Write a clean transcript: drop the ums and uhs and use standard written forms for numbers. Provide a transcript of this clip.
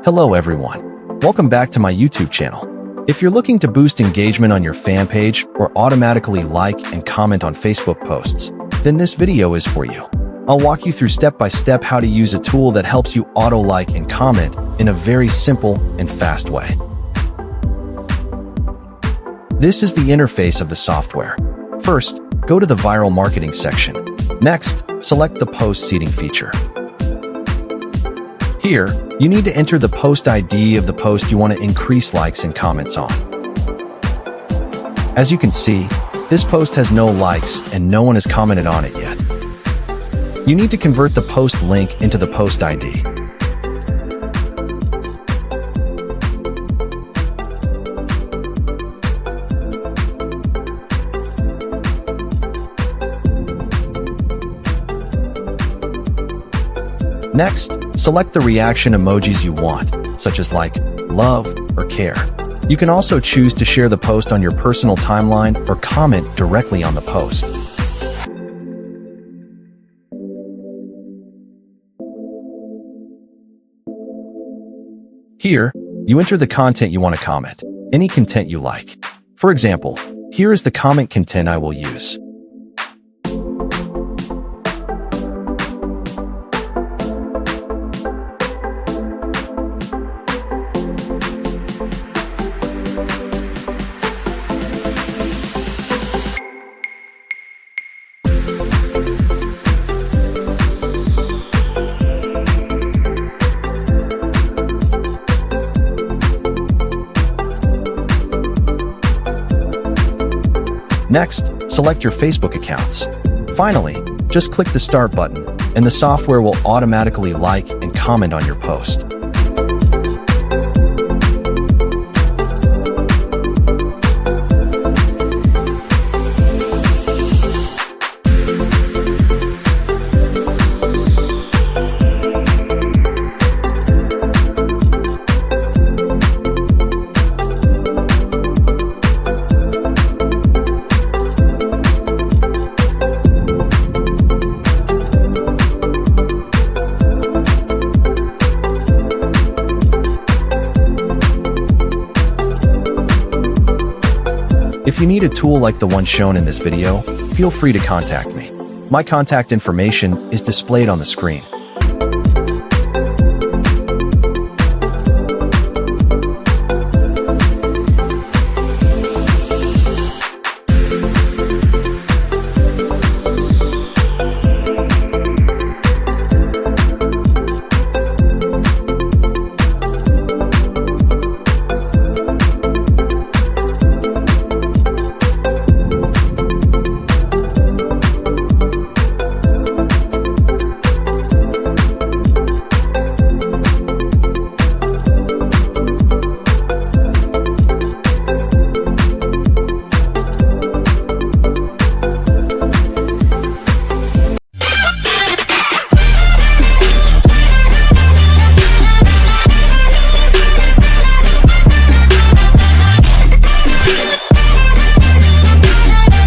Hello everyone. Welcome back to my YouTube channel. If you're looking to boost engagement on your fan page or automatically like and comment on Facebook posts, then this video is for you. I'll walk you through step-by-step how to use a tool that helps you auto-like and comment in a very simple and fast way. This is the interface of the software. First, go to the viral marketing section. Next, select the post seeding feature. Here, you need to enter the post ID of the post you want to increase likes and comments on. As you can see, this post has no likes and no one has commented on it yet. You need to convert the post link into the post ID. Next, select the reaction emojis you want, such as like, love, or care. You can also choose to share the post on your personal timeline or comment directly on the post. Here, you enter the content you want to comment, any content you like. For example, here is the comment content I will use. Next, select your Facebook accounts. Finally, just click the Start button, and the software will automatically like and comment on your post. If you need a tool like the one shown in this video, feel free to contact me. My contact information is displayed on the screen.